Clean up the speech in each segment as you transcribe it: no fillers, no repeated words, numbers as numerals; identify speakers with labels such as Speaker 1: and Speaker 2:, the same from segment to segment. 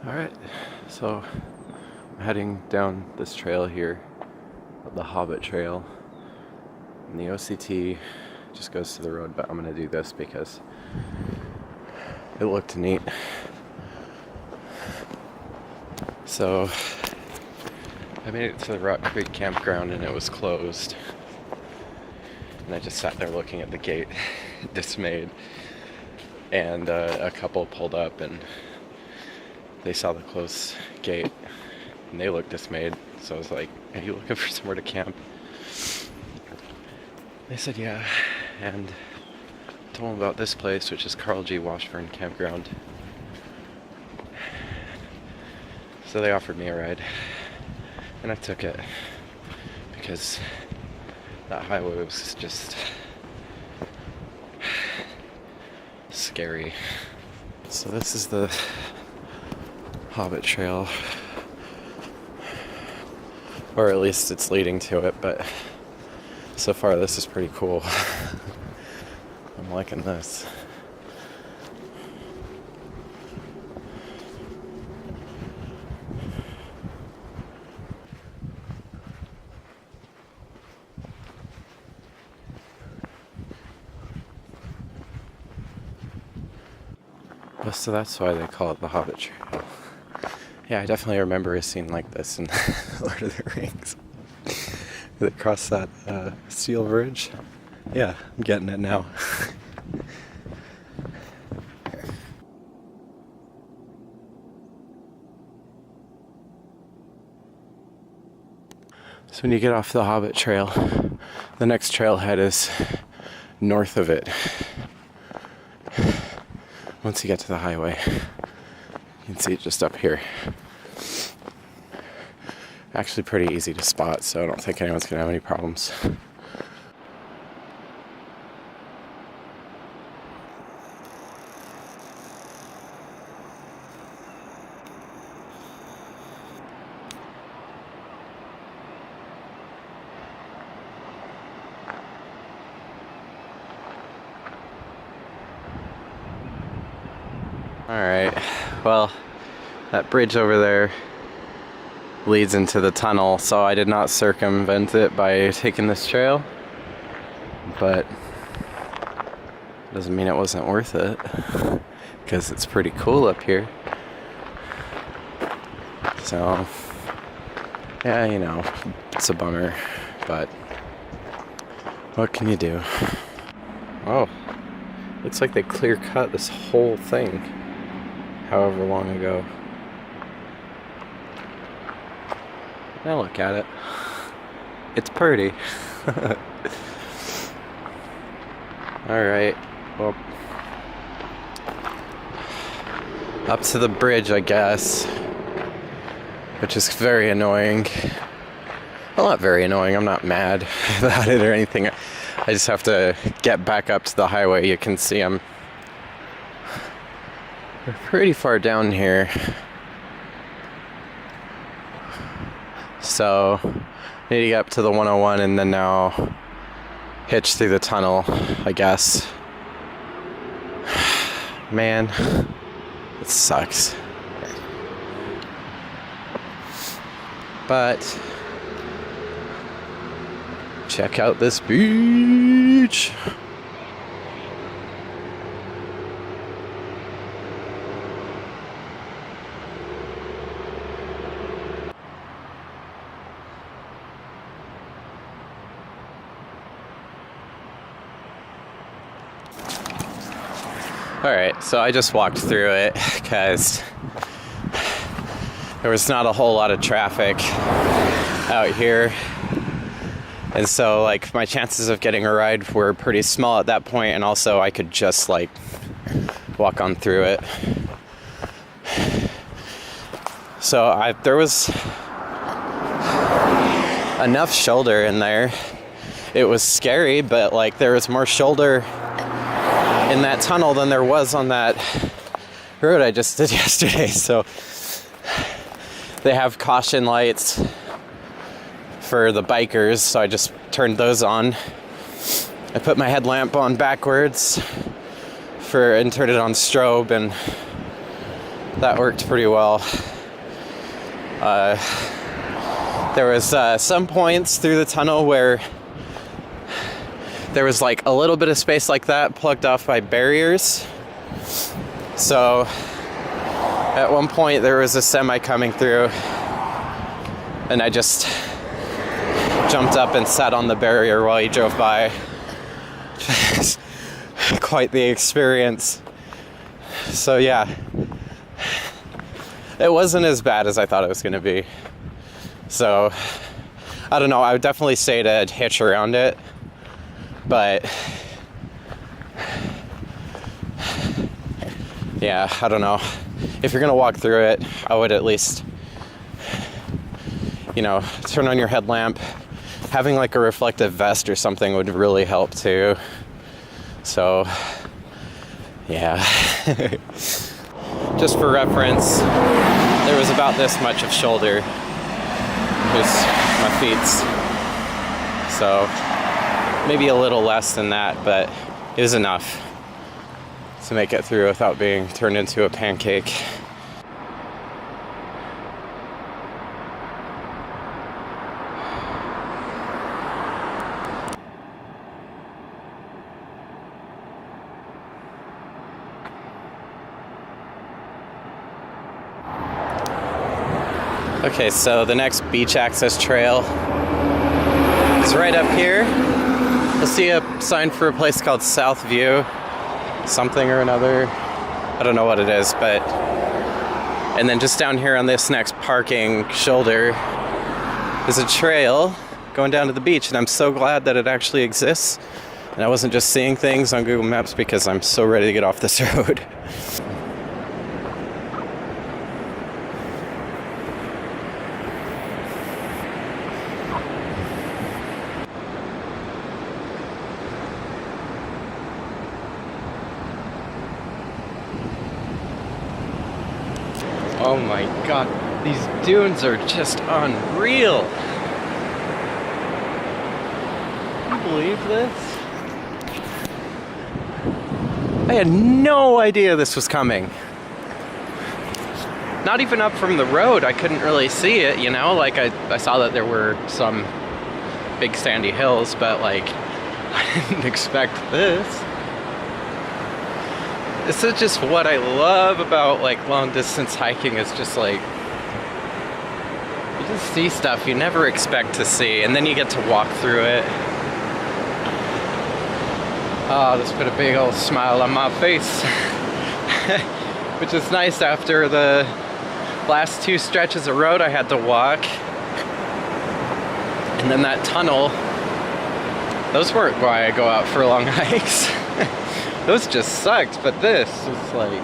Speaker 1: Alright, so I'm heading down this trail here, the Hobbit Trail, and the OCT just goes to the road, but I'm going to do this because it looked neat. So I made it to the Rock Creek campground and it was closed, and I just sat there looking at the gate dismayed, and a couple pulled up and they saw the closed gate and they looked dismayed. So I was like, "Are you looking for somewhere to camp?" They said yeah, and I told them about this place, which is Carl G. Washburn Campground. So they offered me a ride and I took it because that highway was just scary. So this is the Hobbit Trail, or at least it's leading to it, but so far this is pretty cool. I'm liking this. So that's why they call it the Hobbit Trail. Yeah, I definitely remember a scene like this in Lord of the Rings. They cross that steel bridge. Yeah, I'm getting it now. So when you get off the Hobbit Trail, the next trailhead is north of it. Once you get to the highway, you can see it just up here. Actually pretty easy to spot, so I don't think anyone's gonna have any problems. Alright, well, that bridge over there leads into the tunnel, so I did not circumvent it by taking this trail, but doesn't mean it wasn't worth it, because it's pretty cool up here. So, yeah, you know, it's a bummer, but what can you do? Oh, looks like they clear cut this whole thing however long ago. Now look at it. It's pretty. Alright, well, up to the bridge, I guess, which is very annoying. Well, not very annoying, I'm not mad about it or anything. I just have to get back up to the highway. You can see we're pretty far down here. So, need to get up to the 101 and then now hitch through the tunnel, I guess. Man, it sucks. But check out this beach. Alright, so I just walked through it because there was not a whole lot of traffic out here. And so, like, my chances of getting a ride were pretty small at that point, and also I could just, like, walk on through it. So there was enough shoulder in there. It was scary, but, like, there was more shoulder in that tunnel than there was on that road I just did yesterday. So they have caution lights for the bikers, so I just turned those on. I put my headlamp on backwards and turned it on strobe, and that worked pretty well. There was some points through the tunnel where there was like a little bit of space like that plugged off by barriers. So at one point there was a semi coming through and I just jumped up and sat on the barrier while he drove by. Quite the experience. So yeah, it wasn't as bad as I thought it was going to be. So I don't know, I would definitely say to hitch around it, but yeah, I don't know. If you're gonna walk through it, I would at least, you know, turn on your headlamp. Having like a reflective vest or something would really help too. So yeah. Just for reference, there was about this much of shoulder. Here's my feet. So maybe a little less than that, but it was enough to make it through without being turned into a pancake. Okay, so the next beach access trail is right up here. You'll see a sign for a place called South View, something or another. I don't know what it is, but... And then just down here on this next parking shoulder is a trail going down to the beach, and I'm so glad that it actually exists. And I wasn't just seeing things on Google Maps because I'm so ready to get off this road. Oh my god, these dunes are just unreal. Can you believe this? I had no idea this was coming. Not even up from the road, I couldn't really see it, you know? Like I saw that there were some big sandy hills, but like, I didn't expect this. This is just what I love about like long distance hiking, is just like, you just see stuff you never expect to see, and then you get to walk through it. Oh, this put a big old smile on my face. Which is nice after the last two stretches of road I had to walk. And then that tunnel, those weren't why I go out for long hikes. Those just sucked, but this is like,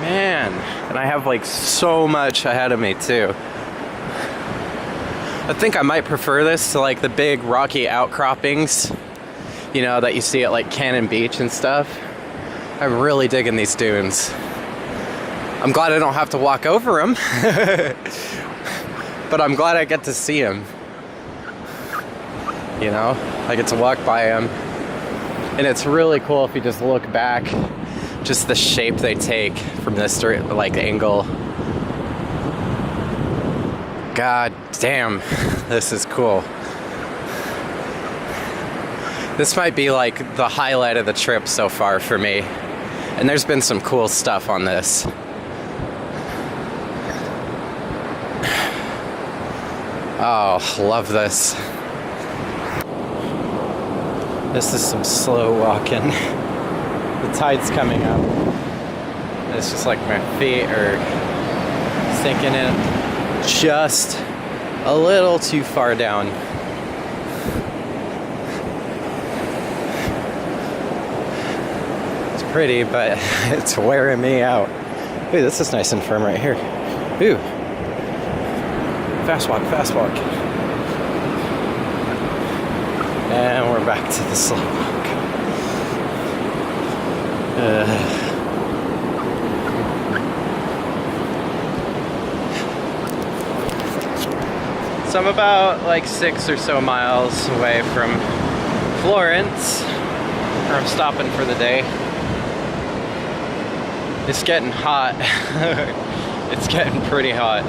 Speaker 1: man. And I have like so much ahead of me too. I think I might prefer this to like the big rocky outcroppings, you know, that you see at like Cannon Beach and stuff. I'm really digging these dunes. I'm glad I don't have to walk over them, but I'm glad I get to see them. You know, I get to walk by them. And it's really cool if you just look back, just the shape they take from this like angle. God damn, this is cool. This might be like the highlight of the trip so far for me. And there's been some cool stuff on this. Oh, love this. This is some slow walking. The tide's coming up. It's just like my feet are sinking in just a little too far down. It's pretty, but it's wearing me out. Ooh, this is nice and firm right here. Ooh. Fast walk, fast walk. And we're back to the slow walk. So I'm about like 6 or so miles away from Florence, where I'm stopping for the day. It's getting hot. It's getting pretty hot.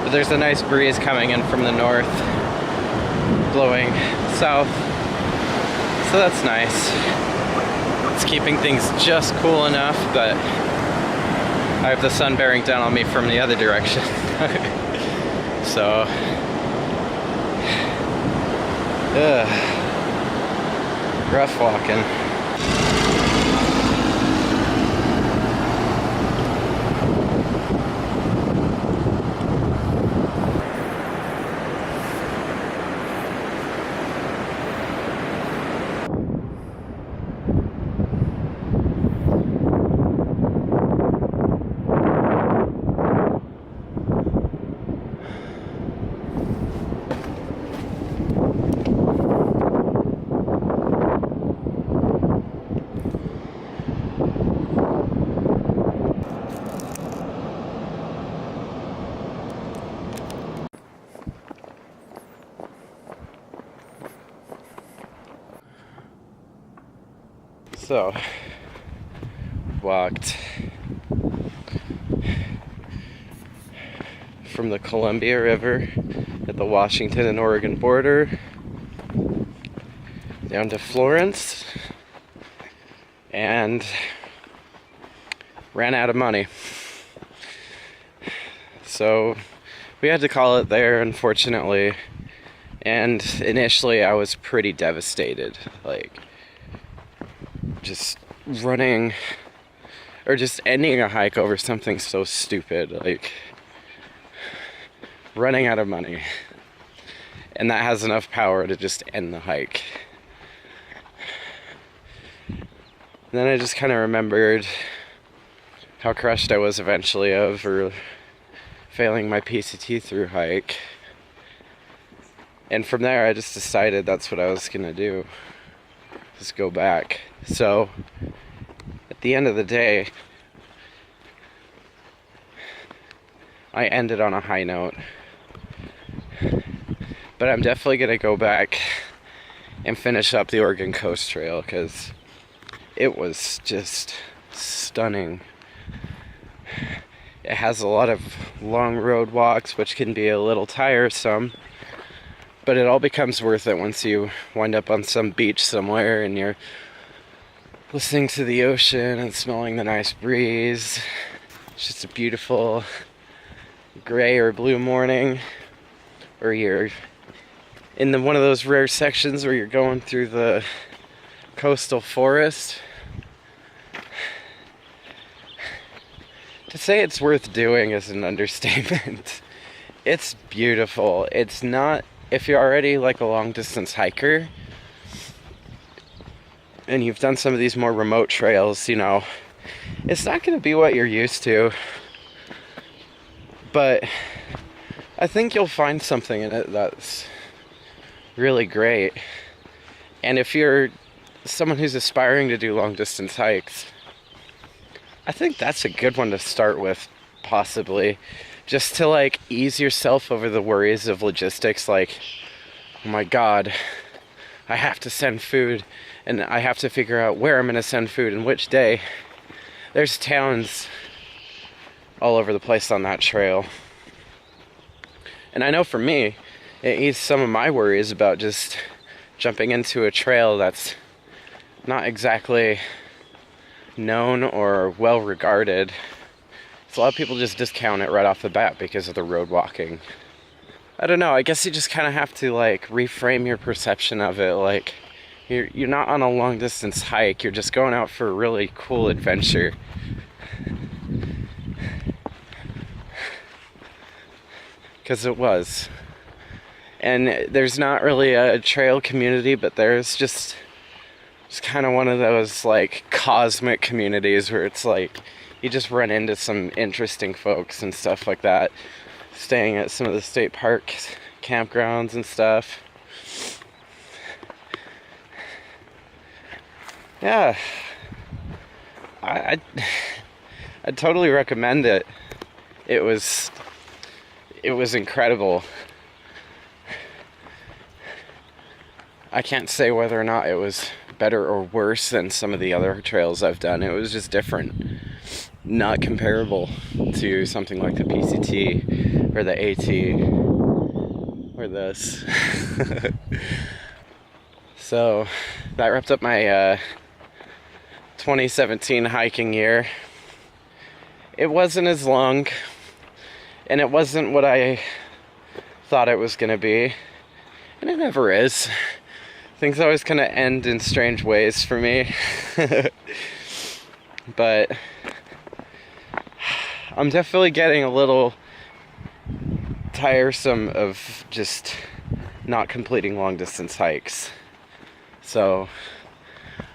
Speaker 1: But there's a nice breeze coming in from the north, blowing south. So that's nice. It's keeping things just cool enough, but I have the sun bearing down on me from the other direction. So, rough walking. So, walked from the Columbia River at the Washington and Oregon border down to Florence and ran out of money. So we had to call it there, unfortunately. And initially I was pretty devastated. Like, just running or just ending a hike over something so stupid, like running out of money, and that has enough power to just end the hike. And then I just kind of remembered how crushed I was eventually over failing my PCT through hike, and from there I just decided that's what I was gonna do, just go back. So at the end of the day, I ended on a high note, but I'm definitely gonna go back and finish up the Oregon Coast Trail because it was just stunning. It has a lot of long road walks, which can be a little tiresome, but it all becomes worth it once you wind up on some beach somewhere and you're listening to the ocean and smelling the nice breeze. It's just a beautiful gray or blue morning, or you're in one of those rare sections where you're going through the coastal forest. To say it's worth doing is an understatement. It's beautiful. It's not, if you're already like a long distance hiker and you've done some of these more remote trails, you know, it's not going to be what you're used to. But I think you'll find something in it that's really great. And if you're someone who's aspiring to do long distance hikes, I think that's a good one to start with, possibly. Just to like ease yourself over the worries of logistics, like, oh my god, I have to send food and I have to figure out where I'm going to send food and which day. There's towns all over the place on that trail. And I know for me, it eased some of my worries about just jumping into a trail that's not exactly known or well regarded. So a lot of people just discount it right off the bat because of the road walking. I don't know, I guess you just kind of have to like reframe your perception of it. Like, you're not on a long distance hike, you're just going out for a really cool adventure. Because it was. And there's not really a trail community, but there's just kind of one of those like cosmic communities where it's like you just run into some interesting folks and stuff like that, staying at some of the state park campgrounds and stuff. Yeah, I'd totally recommend it. It was incredible. I can't say whether or not it was better or worse than some of the other trails I've done. It was just different. not comparable to something like the PCT or the AT or this. So that wrapped up my 2017 hiking year. It wasn't as long, and it wasn't what I thought it was gonna be, and it never is. Things always kind of end in strange ways for me. But I'm definitely getting a little tiresome of just not completing long distance hikes. So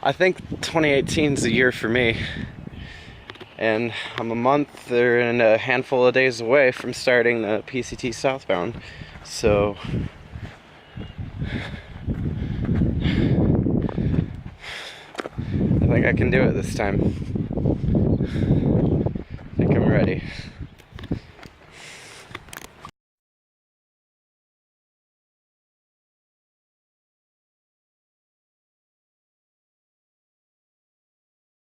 Speaker 1: I think 2018 is the year for me, and I'm a month or in a handful of days away from starting the PCT southbound. So I think I can do it this time. I think I'm ready.